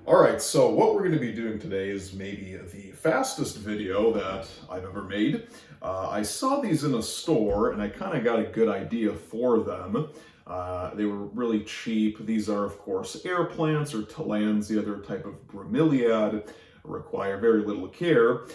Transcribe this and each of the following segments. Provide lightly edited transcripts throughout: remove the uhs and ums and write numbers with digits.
All right, so what we're going to be doing today is maybe the fastest video that I've ever made. I saw these in a store and I kind of got a good idea for them. They were really cheap. These are, of course, air plants or Tillandsia, other type of bromeliad, require very little care.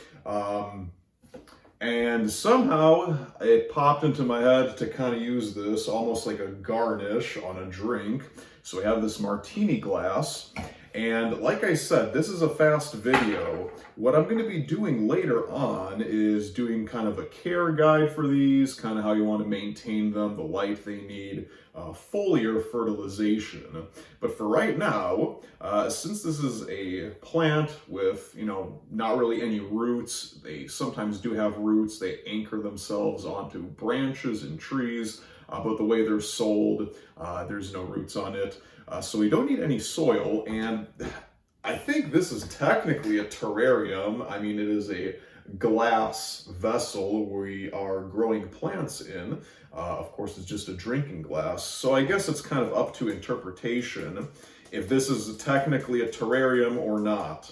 And somehow it popped into my head to kind of use this almost like a garnish on a drink. So we have this martini glass. And like I said, this is a fast video. What I'm going to be doing later on is doing kind of a care guide for these, kind of how you want to maintain them, the light they need, foliar fertilization. But for right now, since this is a plant with, not really any roots, they sometimes do have roots, they anchor themselves onto branches and trees, but the way they're sold, there's no roots on it. So we don't need any soil, and I think this is technically a terrarium. I mean, it is a glass vessel we are growing plants in. Of course, it's just a drinking glass. So I guess it's kind of up to interpretation if this is technically a terrarium or not.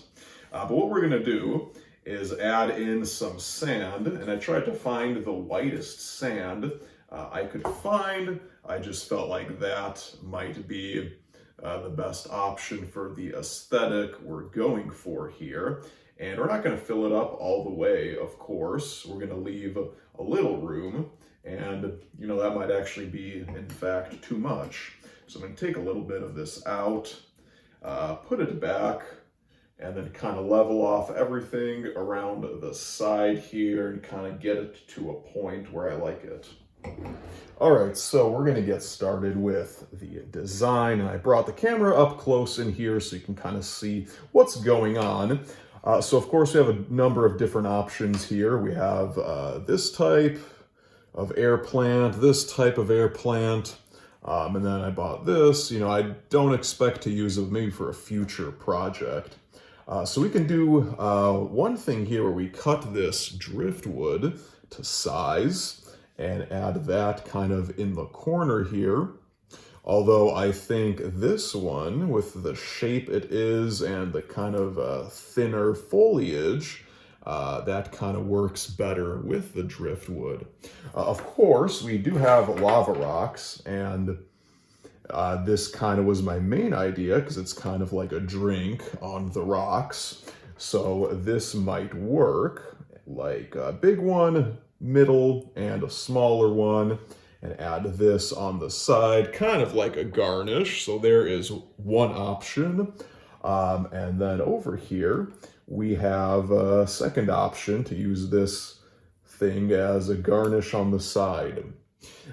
But what we're going to do is add in some sand, and I tried to find the whitest sand I could find. I just felt like that might be the best option for the aesthetic we're going for here. And we're not going to fill it up all the way, of course. We're going to leave a little room, and that might actually be, in fact, too much. So I'm going to take a little bit of this out, put it back, and then kind of level off everything around the side here and kind of get it to a point where I like it. All right, so we're going to get started with the design. And I brought the camera up close in here so you can kind of see what's going on. So of course we have a number of different options here. We have this type of air plant, this type of air plant, and then I bought this. I don't expect to use it maybe for a future project. So we can do one thing here where we cut this driftwood to size and add that kind of in the corner here. Although I think this one, with the shape it is and the kind of thinner foliage, that kind of works better with the driftwood. Of course, we do have lava rocks, and this kind of was my main idea because it's kind of like a drink on the rocks. So this might work, like a big one, middle, and a smaller one, and add this on the side, kind of like a garnish. So there is one option. And then over here, we have a second option to use this thing as a garnish on the side.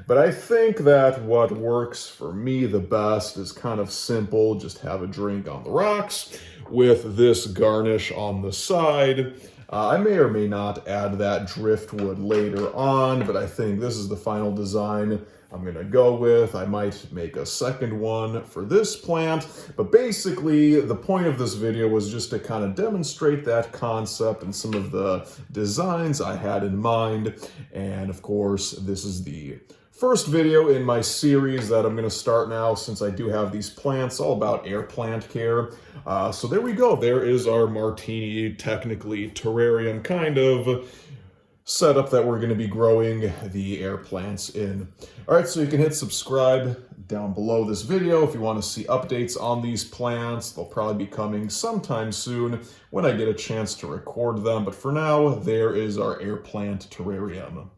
But I think that what works for me the best is kind of simple, just have a drink on the rocks with this garnish on the side. I may or may not add that driftwood later on, but I think this is the final design I'm going to go with. I might make a second one for this plant, but basically the point of this video was just to kind of demonstrate that concept and some of the designs I had in mind. And of course, this is the first video in my series that I'm going to start now, since I do have these plants, all about air plant care. So there we go. There is our Martini, technically terrarium kind of setup that we're going to be growing the air plants in. All right, so you can hit subscribe down below this video if you want to see updates on these plants. They'll probably be coming sometime soon when I get a chance to record them. But for now, there is our air plant terrarium.